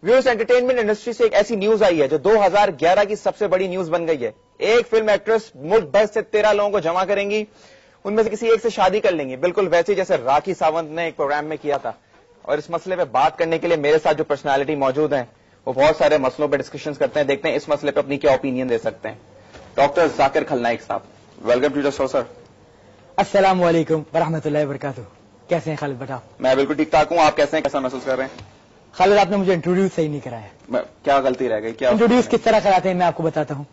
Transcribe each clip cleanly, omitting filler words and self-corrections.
Viewers, entertainment industry से एक ऐसी न्यूज आई है जो 2011 की सबसे बड़ी न्यूज बन गई है। एक फिल्म एक्ट्रेस मुल्क भर से 13 लोगों को जमा करेंगी, उनमें से किसी एक से शादी कर लेंगी, बिल्कुल वैसे जैसे राखी सावंत ने एक प्रोग्राम में किया था। और इस मसले पे बात करने के लिए मेरे साथ जो पर्सनालिटी मौजूद हैं वो बहुत सारे मसलों पे डिस्कशन करते हैं। देखते हैं इस मसले पे अपनी क्या ओपिनियन दे सकते हैं। डॉक्टर जाकिर खलनाइक साहब, welcome to the show sir. अस्सलाम वालेकुम वरहमतुल्लाहि वबरकातुहू। कैसे हैं खालिद बेटा? मैं बिल्कुल ठीक ठाक हूँ, आप कैसे हैं, कैसा महसूस कर रहे हैं? खालिद, आपने मुझे इंट्रोड्यूस सही नहीं कराया। क्या गलती रह गई? क्या इंट्रोड्यूस किस तरह कराते हैं मैं आपको बताता हूँ।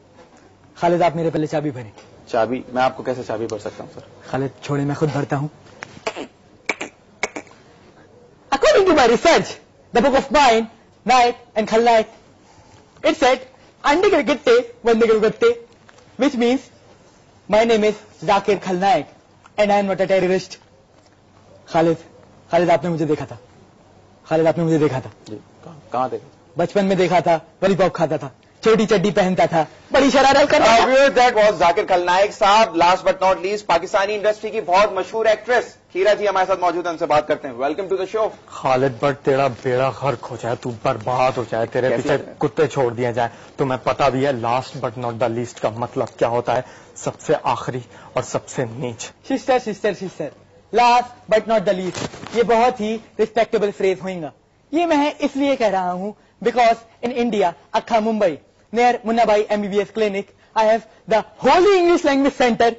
खालिद, आप मेरे पहले चाबी भरें। चाबी? मैं आपको कैसे चाबी भर सकता हूँ सर? खालिद छोड़े, मैं खुद भरता हूँ। According to my research, the book of mine, Naik and Khalnaik, it said, Andi Krikitte, Vande Krikitte, which means, my name is Zakir Khalnaik, and I am not a terrorist. Khalid, आपने मुझे देखा था। खालिद, आपने मुझे देखा था। जी, कहाँ देखा? बचपन में देखा था, लॉलीपॉप खाता था, छोटी चड्डी पहनता था, बड़ी शरारत करता था। दैट वाज जाकिर खलनाइक साहब। Last but not least, Pakistani industry की बहुत मशहूर एक्ट्रेस हीरा जी हमारे साथ मौजूद हैं, उनसे बात करते हैं। Welcome to the show. Khalid, but तेरा बेड़ा गर्क हो जाए, तू बर्बाद हो जाए, तेरे पीछे कुत्ते छोड़ दिए जाए। तुम्हें पता भी है last but not the least का मतलब क्या होता है? सबसे आखिरी और सबसे नीच। Sister, last but not the least, ये बहुत ही रिस्पेक्टेबल फ्रेज होगा। ये मैं इसलिए कह रहा हूँ बिकॉज इन इंडिया, अक्खा Mumbai, near Munnabai MBBS clinic, I have the Holy English Language Center.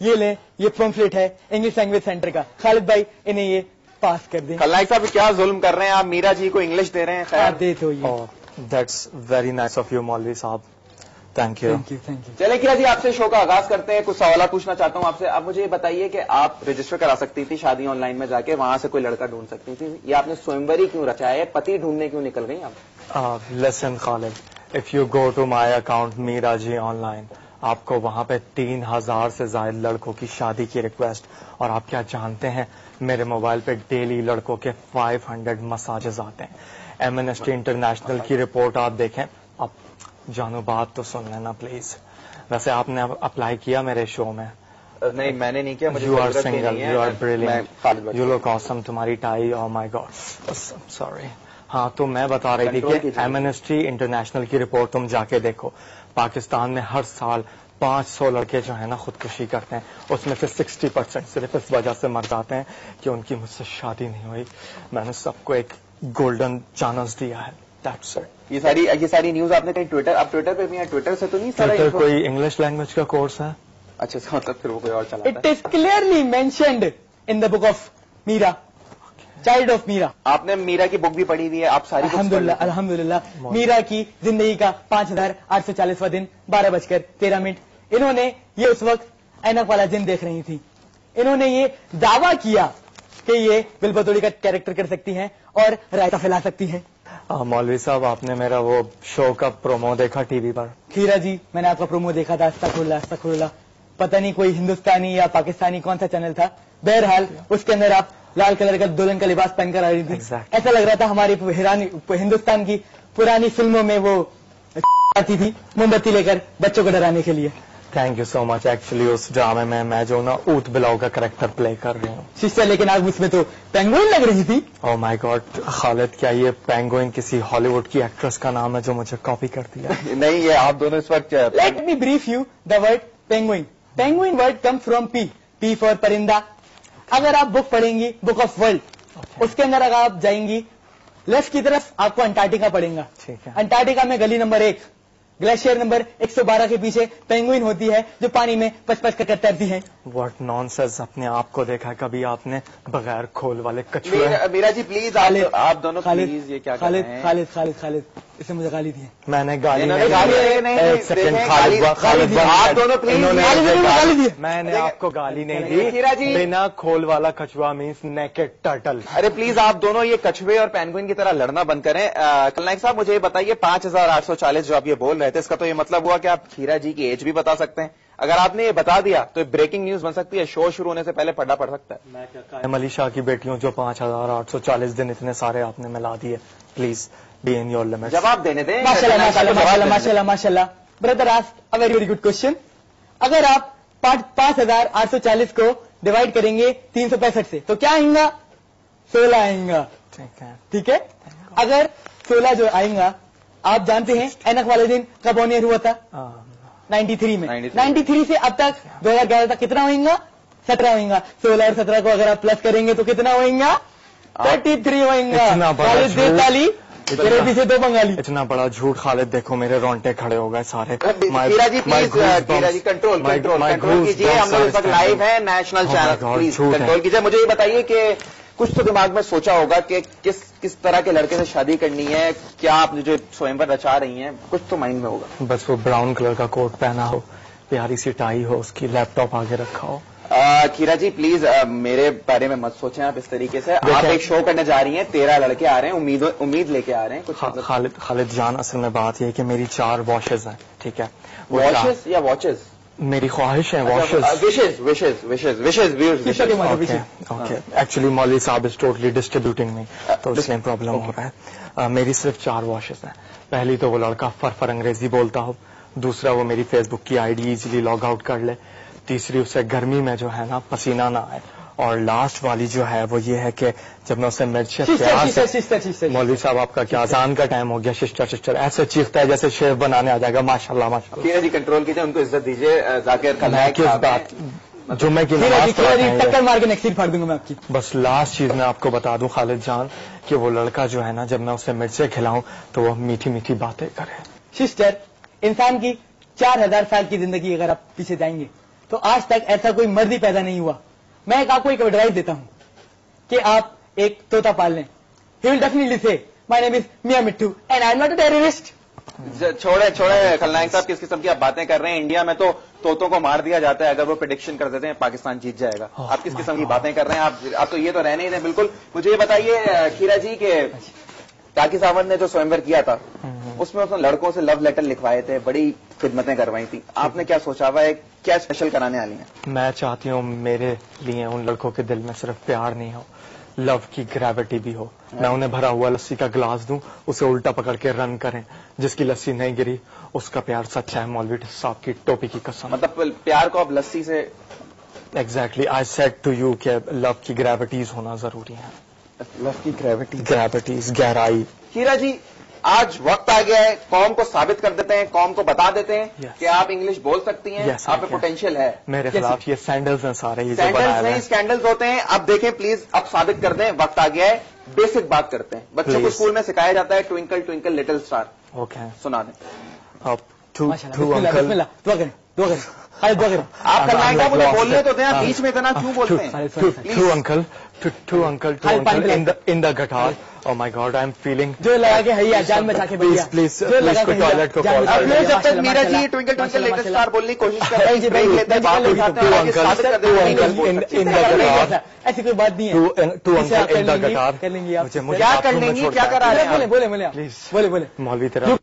ये ले, ये पम्फलेट है इंग्लिश लैंग्वेज सेंटर का। खालिद भाई, इन्हें ये पास कर दें। खलनाइक साहब, क्या जुल्म कर रहे हैं आप? मीरा जी को इंग्लिश दे रहे हैं। खैर दे तो ये। That's very nice of you मौलवी साहब, थैंक यू। चले कीरा जी, आपसे शो का आगाज करते हैं। कुछ सवाल पूछना चाहता हूँ आपसे। आप मुझे ये बताइए कि आप रजिस्टर करा सकती थी शादी ऑनलाइन में जाके, वहां से कोई लड़का ढूंढ सकती थी, ये आपने स्वयंवरी क्यों रचा है? पति ढूंढने क्यों निकल गई आप? Listen Khalid, if you go to my account Meera ji online, आपको वहां पे 3000 से ज्यादा लड़कों की शादी की रिक्वेस्ट, और आप क्या जानते हैं मेरे मोबाइल पे डेली लड़कों के 500 मैसेजेस आते हैं। एमनेस्टी इंटरनेशनल की रिपोर्ट आप देखें। आप जानो, बात तो सुन लेना प्लीज। वैसे आपने अप्लाई किया मेरे शो में? नहीं, मैंने नहीं किया। You are single, you are brilliant, you look awesome, तुम्हारी tie, oh my God, sorry. हाँ, तो मैं बता रही थी कि एमनेस्टी इंटरनेशनल की रिपोर्ट तुम जाके देखो। पाकिस्तान में हर साल 500 लड़के जो है ना खुदकुशी करते हैं, उसमें से 60% सिर्फ इस वजह से मर जाते हैं कि उनकी मुझसे शादी नहीं हुई। मैंने सबको एक गोल्डन चांस दिया है। That's it. ये सारी न्यूज आपने कहीं ट्विटर, आप ट्विटर पे भी हैं? ट्विटर से तो नहीं? ट्विटर कोई इंग्लिश लैंग्वेज का कोर्स है? अच्छा, मतलब फिर वो कोई और चलाता है। It is clearly mentioned in the book of Meera, child of Meera. आपने मीरा की बुक भी पढ़ी हुई है? आप सारी अल्हम्दुलिल्लाह। मीरा की जिंदगी का 5840वां दिन 12:13। इन्होंने ये उस वक्त ऐनक वाला जिन देख रही थी। इन्होंने ये दावा किया कि ये बिलबतौड़ी का कैरेक्टर कर सकती हैं और रायता फैला सकती हैं। मौलवी साहब, आपने मेरा वो शो का प्रोमो देखा टीवी पर? खीरा जी, मैंने आपका प्रोमो देखा था। अस्तगफुरुल्लाह, पता नहीं कोई हिंदुस्तानी या पाकिस्तानी कौन सा चैनल था। बहरहाल उसके अंदर आप लाल कलर का दुल्हन का लिबास पहनकर आ रही थी। ऐसा लग रहा था हमारी हिंदुस्तान की पुरानी फिल्मों में वो आती थी मोमबत्ती लेकर बच्चों को डराने के लिए। Thank you so much. Actually उस ड्रामे में मैं जो ना ऊट बिलाव का करेक्टर प्ले कर रही हूँ। सिस्टर, लेकिन आप उसमें तो पेंगुइन लग रही थी। ओह माय गॉड खालिद, क्या ये पेंगुइन किसी हॉलीवुड की एक्ट्रेस का नाम है जो मुझे कॉपी करती है? नहीं, ये आप दोनों इस वक्त। Let me brief you the word penguin. Penguin word come from P for परिंदा। अगर आप बुक पढ़ेंगी, बुक ऑफ वर्ल्ड, उसके अंदर अगर आप जाएंगी लेफ्ट की तरफ, आपको अंटार्कटिका पड़ेगा। ठीक है। अंटार्कटिका में गली नंबर 1, ग्लेशियर नंबर 112 के पीछे पेंगुइन होती है जो पानी में पच कर तैरती है। व्हाट नॉनसेंस, अपने आप को देखा कभी आपने बगैर खोल वाले कछुए? मीरा जी प्लीज, आप दोनों प्लीज, ये क्या कर रहे हैं? खालिद, इसने मुझे गाली दी है। मैंने गाली नहीं, एक सेकंड, खालिद, आप दोनों प्लीज, मैंने आपको गाली नहीं दी। बिना खोल वाला कछुआ मीन्स नेकेड टर्टल। अरे प्लीज, आप दोनों ये कछुए और पेंगुइन की तरह लड़ना बंद करें। खलनाइक साहब, मुझे ये बताइए 5840 जो आप ये बोल रहे थे, इसका तो ये मतलब हुआ कि आप हीरा जी की एज भी बता सकते हैं। अगर आपने ये बता दिया तो ब्रेकिंग न्यूज बन सकती है, शो शुरू होने से पहले पढ़ना पड़ सकता है। मैं क्या कायम अली शाह की बेटियों जो 5840 दिन इतने सारे आपने मिला दिए, please be in your limit. जवाब देने दें। माशाल्लाह। Brother asked a very good question. अगर आप 5840 को डिवाइड करेंगे 365 से तो क्या आएगा? 16 आएगा। ठीक है। ठीक है। अगर 16 जो आएगा, आप जानते हैं ऐनक वाले दिन कब ऑन एयर हुआ था? 93 में। 93 से अब तक 2011 तक कितना होगा? 17 होगा। 16 और 17 को अगर आप प्लस करेंगे तो कितना होगा? 33 होगा। खालिद देताली, तेरे पीछे 2 बंगाली। इतना बड़ा झूठ खालिद, देखो मेरे रोंगटे खड़े हो गए सारे। कीरा जी प्लीज, कीरा जी कंट्रोल कीजिए, हम लोग इस वक्त लाइव है नेशनल चैनल, प्लीज कंट्रोल कीजिए। मुझे ये बताइए कि कुछ तो दिमाग में सोचा होगा कि किस तरह के लड़के से शादी करनी है, क्या आप जो स्वयंवर रचा रही हैं, कुछ तो माइंड में होगा। बस वो ब्राउन कलर का कोट पहना हो, प्यारी सी टाई हो, उसकी लैपटॉप आगे रखा हो। कीरा जी प्लीज मेरे बारे में मत सोचें आप इस तरीके से। आप एक शो करने जा रही हैं, 13 लड़के आ रहे हैं, उम्मीद लेके आ रहे हैं कुछ। खालिद जान, असल में बात यह है कि मेरी 4 वॉशेज हैं, ठीक है? वॉशेज या वॉचेज? मेरी ख्वाहिश है वॉशेज। विशेज। ओके, एक्चुअली मौलवी साहब इज टोटली डिस्ट्रीब्यूटिंग में, तो इसलिए प्रॉब्लम हो रहा है। मेरी सिर्फ 4 वॉशेज हैं। पहली तो वो लड़का फर अंग्रेजी बोलता हो, दूसरा वो मेरी फेसबुक की आईडी इजीली लॉग आउट कर ले, तीसरी उससे गर्मी में जो है ना पसीना ना आए, और लास्ट वाली जो है वो ये है कि जब मैं उसे मिर्च प्यार से। मौलवी साहब आपका क्या अजान का टाइम हो गया? सिस्टर ऐसे चीखता है जैसे शेफ बनाने आ जाएगा। माशाल्लाह माशाल्लाह। कीरा जी कंट्रोल कीजिए, उनको इज्जत दीजिए। जाकिर किस बात जुम्मे की टक्कर मार के नेक्स्ट फाड़ दूंगा मैं आपकी। बस लास्ट चीज मैं आपको बता दूं खालिद जान कि वो लड़का जो है ना, जब मैं उसे मिर्चें खिलाऊं तो वो मीठी मीठी बातें करे। सिस्टर, इंसान की 4000 साल की जिंदगी अगर आप पीछे जाएंगे तो आज तक ऐसा कोई मर्द ही पैदा नहीं हुआ। मैं आपको एक एडवाइस देता हूं कि आप एक तोता पाल लें। He will definitely say my name is Miyan Mitthu and I am not a terrorist. छोड़े खलनायक साहब, किस किस्म की आप बातें कर रहे हैं? इंडिया में तो तोतों को मार दिया जाता है अगर वो प्रेडिक्शन कर देते हैं पाकिस्तान जीत जाएगा। आप किस किस्म की बातें कर रहे हैं? आप तो ये तो रहने ही दें बिल्कुल। मुझे ये बताइए कीरा जी के टाकी सावंत ने जो स्वयंवर किया था उसमें उसने लड़कों से लव लेटर लिखवाए थे, बड़ी खिदमतें करवाई थी। आपने क्या सोचा हुआ है, क्या स्पेशल कराने वाली हैं? मैं चाहती हूँ मेरे लिए उन लड़कों के दिल में सिर्फ प्यार नहीं हो, लव की ग्रेविटी भी हो। मैं उन्हें भरा हुआ लस्सी का गिलास दूं, उसे उल्टा पकड़ के रन करें। जिसकी लस्सी नहीं गिरी उसका प्यार सच्चा है, मौलवी साहब की टोपी की कसम। मतलब प्यार को अब लस्सी से? Exactly, I said to you कि लव की ग्रेविटीज होना जरूरी है। लव की ग्रेविटीज, गहराई। हीरा जी, आज वक्त आ गया है, कौम को साबित कर देते हैं, कौम को बता देते हैं कि आप इंग्लिश बोल सकती हैं, आप में पोटेंशियल है। मेरे खिलाफ ये सैंडल्स हैं सारे, सैंडल्स नहीं स्कैंडल्स होते हैं। अब देखें प्लीज, अब साबित कर दें, वक्त आ गया है। बेसिक बात करते हैं, बच्चों को स्कूल में सिखाया जाता है twinkle twinkle little star. Okay, सुना दें। अब टू अंकल, आप खलनायक साहब मुझे बोलने तो दें, बीच में इतना क्यों बोलते हैं? टू अंकल इन द गटार। Oh my God, I'm feeling जो लगा के हैया जान बचा के भैया, प्लीज टॉयलेट को कॉल अब लोग जब तक Meera ji twinkle twinkle little star बोलने की कोशिश कर रहे हैं, ब्रेक लेते हैं, बात उठाते हैं, इन द गटार। ऐसी कोई बात नहीं है। टू अंकल इन द गटार। कर लेंगी आप। क्या कर लेंगी, क्या करा रहे हैं? बोले प्लीज, मौलवी तेरा